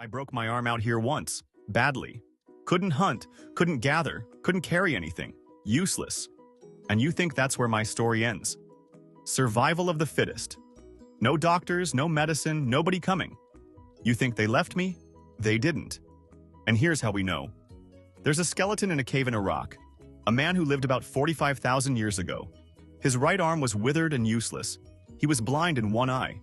I broke my arm out here once, badly. Couldn't hunt, couldn't gather, couldn't carry anything. Useless. And you think that's where my story ends? Survival of the fittest. No doctors, no medicine, nobody coming. You think they left me? They didn't. And here's how we know. There's a skeleton in a cave in Iraq. A man who lived about 45,000 years ago. His right arm was withered and useless. He was blind in one eye.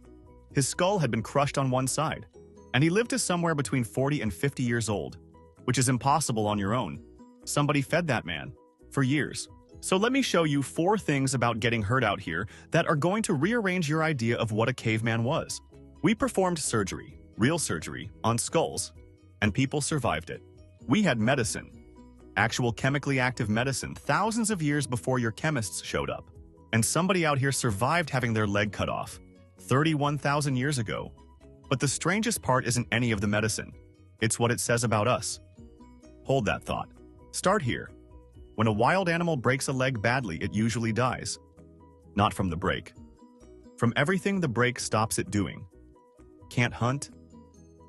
His skull had been crushed on one side. And he lived to somewhere between 40 and 50 years old, which is impossible on your own. Somebody fed that man for years. So let me show you 4 things about getting hurt out here that are going to rearrange your idea of what a caveman was. We performed surgery, real surgery, on skulls, and people survived it. We had medicine, actual chemically active medicine, thousands of years before your chemists showed up. And somebody out here survived having their leg cut off 31,000 years ago. But the strangest part isn't any of the medicine. It's what it says about us. Hold that thought. Start here. When a wild animal breaks a leg badly, it usually dies. Not from the break. From everything the break stops it doing. Can't hunt,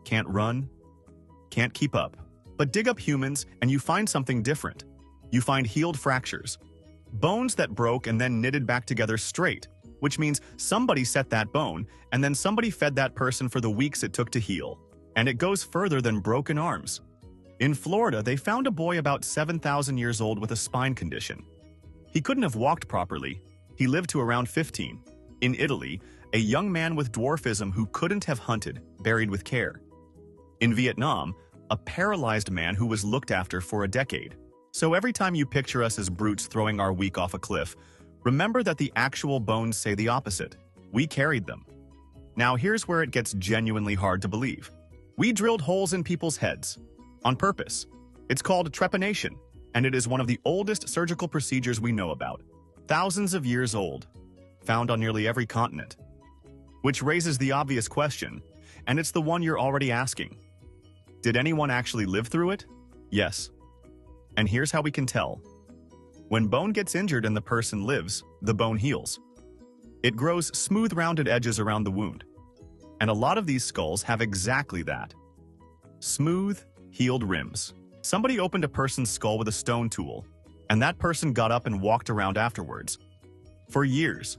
can't run, can't keep up. But dig up humans and you find something different. You find healed fractures. Bones that broke and then knitted back together straight, which means somebody set that bone and then somebody fed that person for the weeks it took to heal. And it goes further than broken arms. In Florida, they found a boy about 7,000 years old with a spine condition. He couldn't have walked properly. He lived to around 15. In Italy, a young man with dwarfism who couldn't have hunted, buried with care. In Vietnam, a paralyzed man who was looked after for a decade. So every time you picture us as brutes throwing our weak off a cliff, remember that the actual bones say the opposite. We carried them. Now here's where it gets genuinely hard to believe. We drilled holes in people's heads. On purpose. It's called trepanation, and it is one of the oldest surgical procedures we know about. Thousands of years old. Found on nearly every continent. Which raises the obvious question, and it's the one you're already asking. Did anyone actually live through it? Yes. And here's how we can tell. When bone gets injured and the person lives, the bone heals. It grows smooth rounded edges around the wound. And a lot of these skulls have exactly that. Smooth, healed rims. Somebody opened a person's skull with a stone tool, and that person got up and walked around afterwards. For years.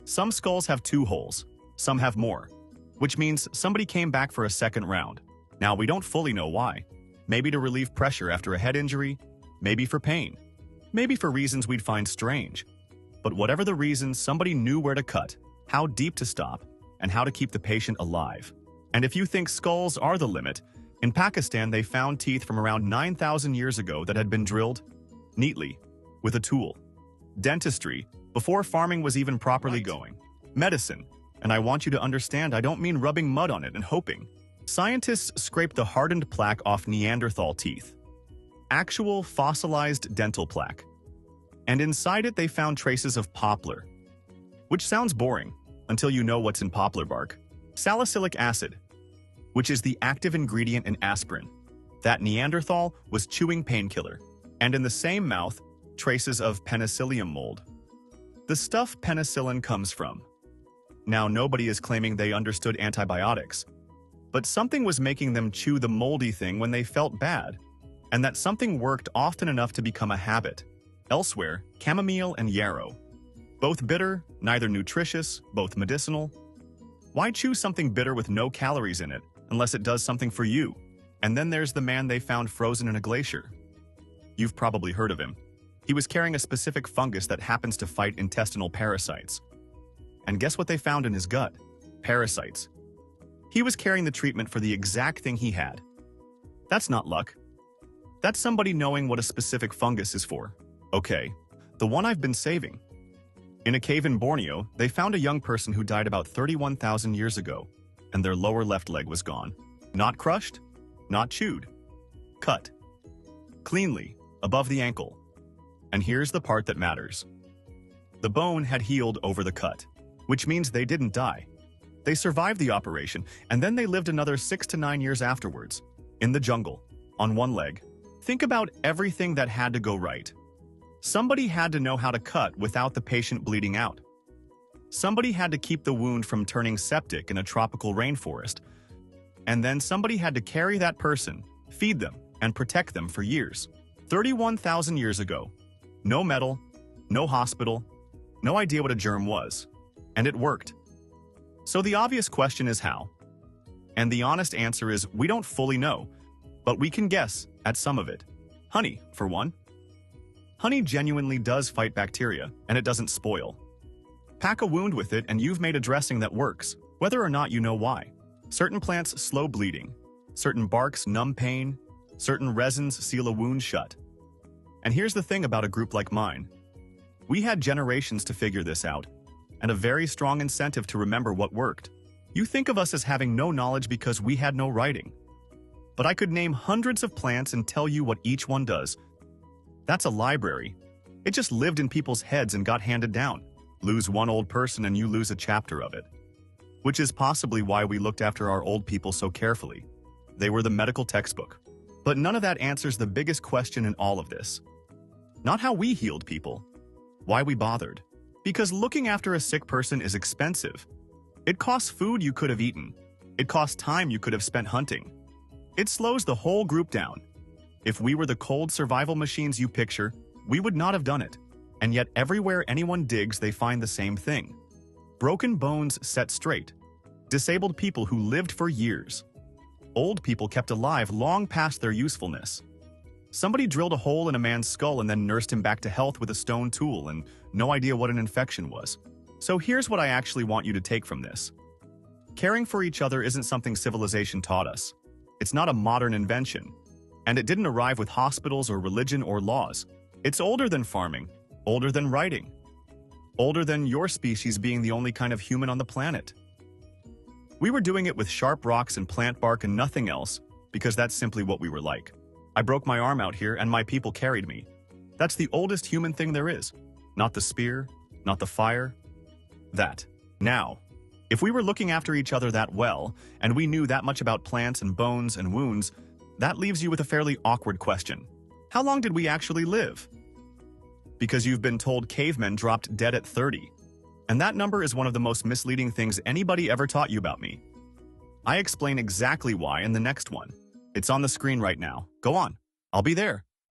Some skulls have 2 holes, some have more, which means somebody came back for a second round. Now, we don't fully know why. Maybe to relieve pressure after a head injury, maybe for pain, maybe for reasons we'd find strange. But whatever the reason, somebody knew where to cut, how deep to stop, and how to keep the patient alive. And if you think skulls are the limit, in Pakistan they found teeth from around 9,000 years ago that had been drilled neatly with a tool. Dentistry, before farming was even properly going. Medicine, and I want you to understand I don't mean rubbing mud on it and hoping. Scientists scraped the hardened plaque off Neanderthal teeth. Actual fossilized dental plaque. And inside it they found traces of poplar. Which sounds boring, until you know what's in poplar bark. Salicylic acid, which is the active ingredient in aspirin. That Neanderthal was chewing painkiller. And in the same mouth, traces of penicillium mold. The stuff penicillin comes from. Now, nobody is claiming they understood antibiotics, but something was making them chew the moldy thing when they felt bad, and that something worked often enough to become a habit. Elsewhere, chamomile and yarrow. Both bitter, neither nutritious, both medicinal. Why chew something bitter with no calories in it, unless it does something for you? And then there's the man they found frozen in a glacier. You've probably heard of him. He was carrying a specific fungus that happens to fight intestinal parasites. And guess what they found in his gut? Parasites. He was carrying the treatment for the exact thing he had. That's not luck. That's somebody knowing what a specific fungus is for. Okay, the one I've been saving. In a cave in Borneo, they found a young person who died about 31,000 years ago, and their lower left leg was gone. Not crushed, not chewed. Cut. Cleanly, above the ankle. And here's the part that matters. The bone had healed over the cut, which means they didn't die. They survived the operation, and then they lived another 6 to 9 years afterwards, in the jungle, on one leg. Think about everything that had to go right. Somebody had to know how to cut without the patient bleeding out. Somebody had to keep the wound from turning septic in a tropical rainforest. And then somebody had to carry that person, feed them, and protect them for years. 31,000 years ago. No metal, no hospital, no idea what a germ was. And it worked. So the obvious question is how? And the honest answer is we don't fully know, but we can guess at some of it. Honey, for one. Honey genuinely does fight bacteria, and it doesn't spoil. Pack a wound with it and you've made a dressing that works, whether or not you know why. Certain plants slow bleeding. Certain barks numb pain. Certain resins seal a wound shut. And here's the thing about a group like mine. We had generations to figure this out, and a very strong incentive to remember what worked. You think of us as having no knowledge because we had no writing. But I could name hundreds of plants and tell you what each one does. That's a library. It just lived in people's heads and got handed down. Lose one old person and you lose a chapter of it. Which is possibly why we looked after our old people so carefully. They were the medical textbook. But none of that answers the biggest question in all of this. Not how we healed people. Why we bothered. Because looking after a sick person is expensive. It costs food you could have eaten. It costs time you could have spent hunting. It slows the whole group down. If we were the cold survival machines you picture, we would not have done it. And yet everywhere anyone digs, they find the same thing. Broken bones set straight. Disabled people who lived for years. Old people kept alive long past their usefulness. Somebody drilled a hole in a man's skull and then nursed him back to health with a stone tool and no idea what an infection was. So here's what I actually want you to take from this. Caring for each other isn't something civilization taught us. It's not a modern invention. And it didn't arrive with hospitals or religion or laws. It's older than farming, older than writing, older than your species being the only kind of human on the planet. We were doing it with sharp rocks and plant bark and nothing else, because that's simply what we were like. I broke my arm out here and my people carried me. That's the oldest human thing there is. Not the spear, not the fire. That. Now, if we were looking after each other that well, and we knew that much about plants and bones and wounds, that leaves you with a fairly awkward question. How long did we actually live? Because you've been told cavemen dropped dead at 30. And that number is one of the most misleading things anybody ever taught you about me. I explain exactly why in the next one. It's on the screen right now. Go on. I'll be there.